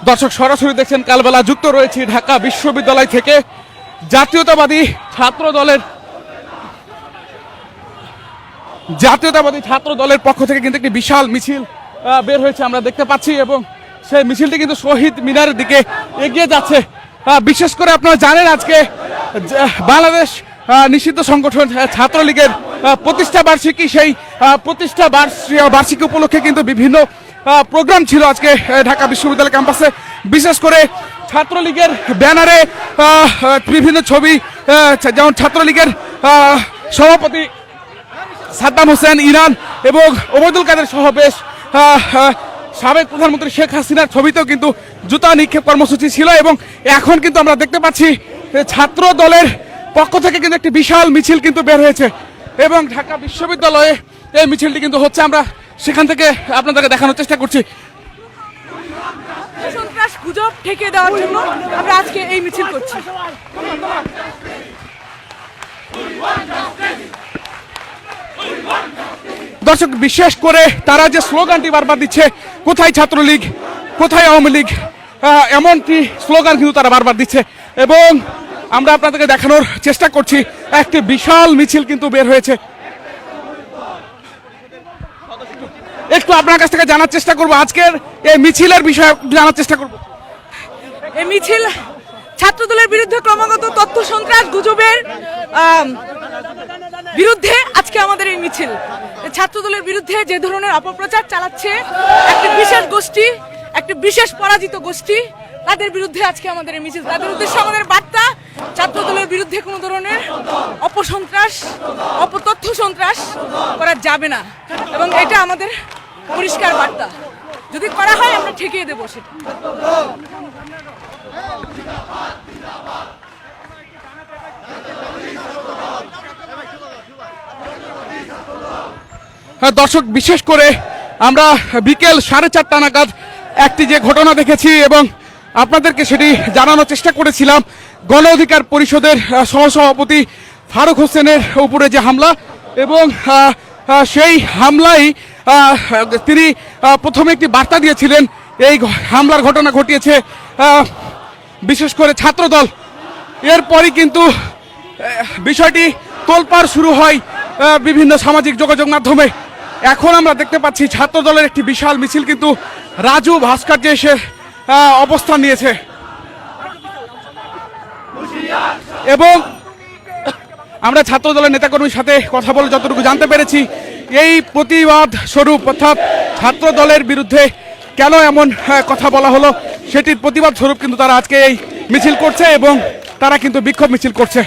দর্শক সরাসরি দেখছেন কালবেলা যুক্ত রয়েছি ঢাকা বিশ্ববিদ্যালয় থেকে জাতীয়তাবাদী ছাত্র দলের পক্ষ থেকে কিন্তু একটি বিশাল মিছিল বের হয়েছে আমরা দেখতে পাচ্ছি এবং সেই মিছিলটি কিন্তু শহীদ মিনারের দিকে এগিয়ে যাচ্ছে। বিশেষ করে আপনারা জানেন আজকে বাংলাদেশ নিষিদ্ধ সংগঠন ছাত্রলীগের প্রতিষ্ঠা বার্ষিকী, সেই প্রতিষ্ঠা বার্ষিকী উপলক্ষে কিন্তু বিভিন্ন প্রোগ্রাম ছিল আজকে ঢাকা বিশ্ববিদ্যালয় ক্যাম্পাসে। বিশেষ করে ছাত্রলীগের ব্যানারে বিভিন্ন ছবি, যেমন ছাত্রলীগের সভাপতি সাদ্দাম হোসেন, ইরান এবং ওবায়দুল কাদের সহ বেশ সাবেক প্রধানমন্ত্রী শেখ হাসিনার ছবিতেও কিন্তু জুতা নিক্ষেপ কর্মসূচি ছিল। এবং এখন কিন্তু আমরা দেখতে পাচ্ছি ছাত্র দলের পক্ষ থেকে কিন্তু একটি বিশাল মিছিল কিন্তু বের হয়েছে এবং ঢাকা বিশ্ববিদ্যালয়ে এই মিছিলটি কিন্তু হচ্ছে। আমরা সেখান থেকে আপনাদেরকে দেখানোর চেষ্টা করছি। সন্ত্রাস গুজব ঠেকে দেওয়ার জন্য আমরা আজকে এই মিছিল করছি। দর্শক, বিশেষ করে তারা যে স্লোগানটি বারবার দিচ্ছে, কোথায় ছাত্রলীগ, কোথায় আওয়ামী লীগ, এমনটি স্লোগান কিন্তু তারা বারবার দিচ্ছে এবং আমরা আপনাদেরকে দেখানোর চেষ্টা করছি একটি বিশাল মিছিল কিন্তু বের হয়েছে। একটু আপনার কাছ থেকে জানার চেষ্টা করবো আজকের এই মিছিলের বিষয়ে জানার চেষ্টা করবো। এই মিছিল ছাত্রদলের বিরুদ্ধে ক্রমাগত তথ্য সন্ত্রাস গুজবের বিরুদ্ধে আজকে আমাদের এই মিছিল। ছাত্রদলের বিরুদ্ধে যে ধরনের অপপ্রচার চালাচ্ছে একটি বিশেষ গোষ্ঠী, একটি বিশেষ পরাজিত গোষ্ঠী, তাদের বিরুদ্ধে আজকে আমাদের এই মিছিল। তাদের উদ্দেশ্যে আমাদের বার্তা, ছাত্রদলের বিরুদ্ধে কোনো ধরনের অপসন্ত্রাস, অপতথ্য সন্ত্রাস করা যাবে না এবং এটা আমাদের পরিষ্কার বার্তা। যদি করা হয় আমরা ঠেকিয়ে দেবো সেটা। দর্শক, বিশেষ করে আমরা বিকেল 4:30 নাগাদ একটি যে ঘটনা দেখেছি এবং আপনাদেরকে সেটি জানানোর চেষ্টা করেছিলাম, গণ অধিকার পরিষদের সহসভাপতি ফারুক হোসেনের উপরে যে হামলা এবং সেই হামলায় তিনি প্রথমে একটি বার্তা দিয়েছিলেন। এই হামলার ঘটনা ঘটিয়েছে বিশেষ করে ছাত্রদল। এরপরই কিন্তু বিষয়টি তোলপাড় শুরু হয় বিভিন্ন সামাজিক যোগাযোগ মাধ্যমে। এখন আমরা দেখতে পাচ্ছি ছাত্রদলের একটি বিশাল মিছিল কিন্তু রাজু ভাস্কর্যে এসে অবস্থান নিয়েছে এবং আমরা ছাত্রদলের নেতাকর্মীর সাথে কথা বলে যতটুকু জানতে পেরেছি, এই প্রতিবাদ স্বরূপ অর্থাৎ ছাত্রদলের বিরুদ্ধে কেন এমন কথা বলা হলো সেটির প্রতিবাদ স্বরূপ কিন্তু তারা আজকে এই মিছিল করছে এবং তারা কিন্তু বিক্ষোভ মিছিল করছে।